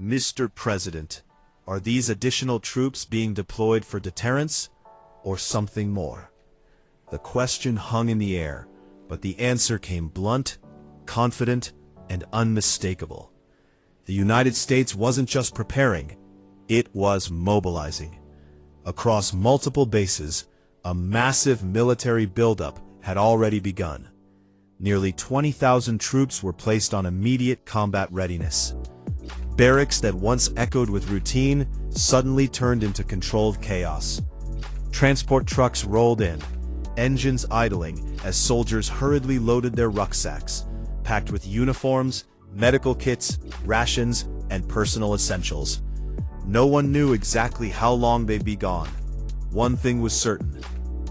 Mr. President, are these additional troops being deployed for deterrence, or something more? The question hung in the air, but the answer came blunt, confident, and unmistakable. The United States wasn't just preparing, it was mobilizing. Across multiple bases, a massive military buildup had already begun. Nearly 20,000 troops were placed on immediate combat readiness. Barracks that once echoed with routine suddenly turned into controlled chaos. Transport trucks rolled in, engines idling as soldiers hurriedly loaded their rucksacks, packed with uniforms, medical kits, rations, and personal essentials. No one knew exactly how long they'd be gone. One thing was certain: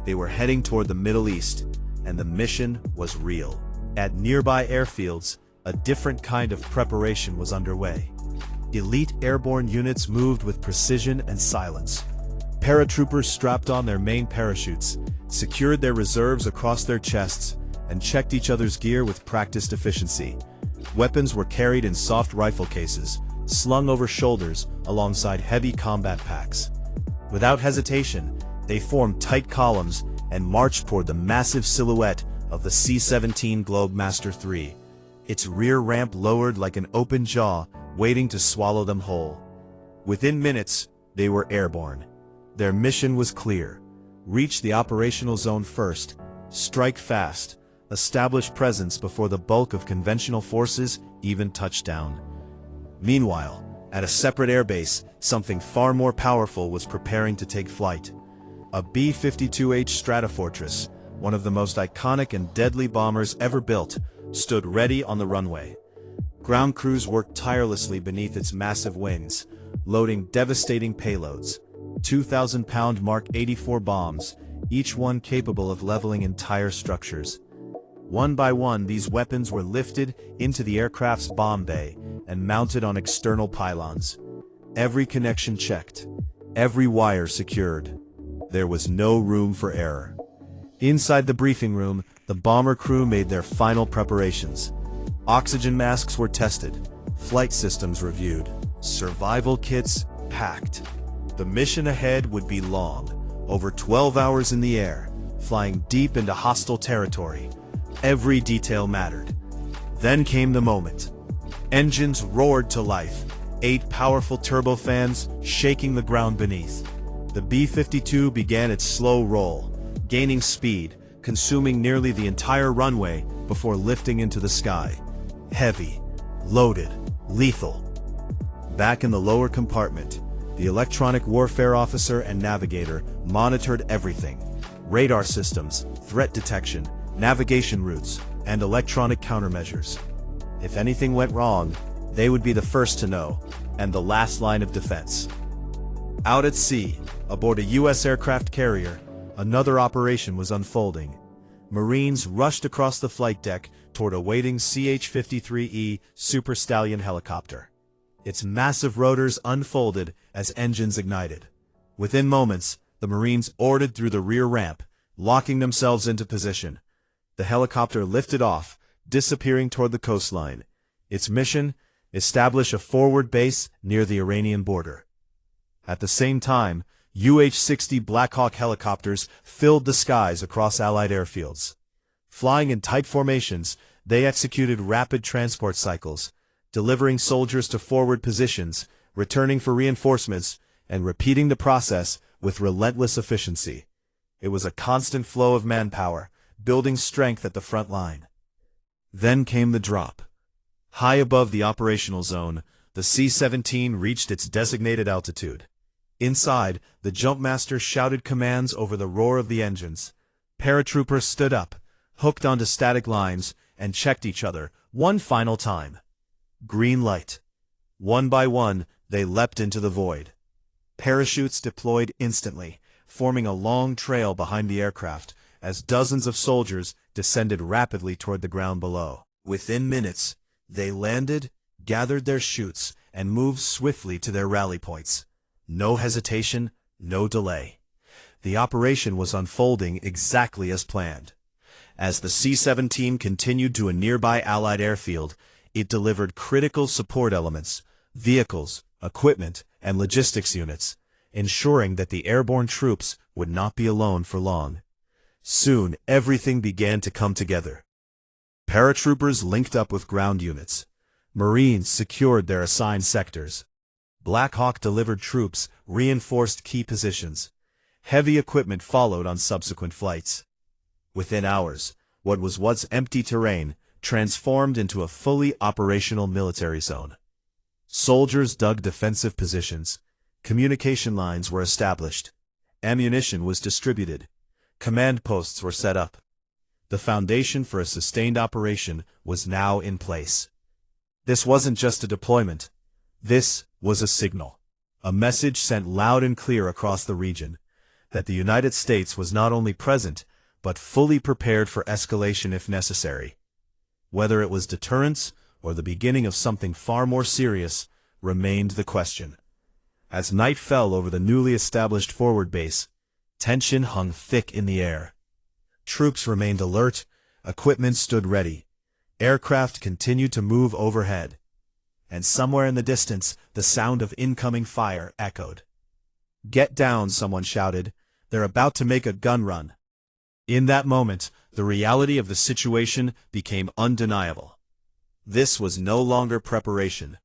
they were heading toward the Middle East, and the mission was real. At nearby airfields, a different kind of preparation was underway. Elite airborne units moved with precision and silence. Paratroopers strapped on their main parachutes, secured their reserves across their chests, and checked each other's gear with practiced efficiency. Weapons were carried in soft rifle cases, slung over shoulders alongside heavy combat packs. Without hesitation, they formed tight columns and marched toward the massive silhouette of the C-17 Globemaster III, its rear ramp lowered like an open jaw, waiting to swallow them whole. Within minutes, they were airborne. Their mission was clear: reach the operational zone first, strike fast, establish presence before the bulk of conventional forces even touched down. Meanwhile, at a separate airbase, something far more powerful was preparing to take flight. A B-52H Stratofortress, one of the most iconic and deadly bombers ever built, stood ready on the runway. Ground crews worked tirelessly beneath its massive wings, loading devastating payloads. 2,000-pound Mark 84 bombs, each one capable of leveling entire structures. One by one, these weapons were lifted into the aircraft's bomb bay and mounted on external pylons. Every connection checked, every wire secured. There was no room for error. Inside the briefing room, the bomber crew made their final preparations. Oxygen masks were tested, flight systems reviewed, survival kits packed. The mission ahead would be long, over 12 hours in the air, flying deep into hostile territory. Every detail mattered. Then came the moment. Engines roared to life, 8 powerful turbofans shaking the ground beneath. The B-52 began its slow roll, gaining speed, consuming nearly the entire runway before lifting into the sky. Heavy, loaded, lethal. Back in the lower compartment, the electronic warfare officer and navigator monitored everything: radar systems, threat detection, navigation routes, and electronic countermeasures. If anything went wrong, they would be the first to know, and the last line of defense. Out at sea, aboard a U.S. aircraft carrier, another operation was unfolding. Marines rushed across the flight deck toward a waiting CH-53E Super Stallion helicopter. Its massive rotors unfolded as engines ignited. Within moments, the Marines ordered through the rear ramp, locking themselves into position. The helicopter lifted off, disappearing toward the coastline. Its mission: establish a forward base near the Iranian border. At the same time, UH-60 Black Hawk helicopters filled the skies across Allied airfields. Flying in tight formations, they executed rapid transport cycles, delivering soldiers to forward positions, returning for reinforcements, and repeating the process with relentless efficiency. It was a constant flow of manpower, building strength at the front line. Then came the drop. High above the operational zone, the C-17 reached its designated altitude. Inside, the Jumpmaster shouted commands over the roar of the engines. Paratroopers stood up, hooked onto static lines, and checked each other one final time. Green light. One by one, they leapt into the void. Parachutes deployed instantly, forming a long trail behind the aircraft, as dozens of soldiers descended rapidly toward the ground below. Within minutes, they landed, gathered their chutes, and moved swiftly to their rally points. No hesitation, no delay. The operation was unfolding exactly as planned. As the C-17 continued to a nearby Allied airfield, it delivered critical support elements: vehicles, equipment, and logistics units, ensuring that the airborne troops would not be alone for long. Soon, everything began to come together. Paratroopers linked up with ground units. Marines secured their assigned sectors. Black Hawk delivered troops, reinforced key positions. Heavy equipment followed on subsequent flights. Within hours, what was once empty terrain transformed into a fully operational military zone. Soldiers dug defensive positions. Communication lines were established. Ammunition was distributed. Command posts were set up. The foundation for a sustained operation was now in place. This wasn't just a deployment. This was a signal. A message sent loud and clear across the region that the United States was not only present, but fully prepared for escalation if necessary. Whether it was deterrence or the beginning of something far more serious remained the question. As night fell over the newly established forward base, tension hung thick in the air. Troops remained alert, equipment stood ready, aircraft continued to move overhead, and somewhere in the distance the sound of incoming fire echoed. "Get down," someone shouted. "They're about to make a gun run." In that moment, the reality of the situation became undeniable. This was no longer preparation.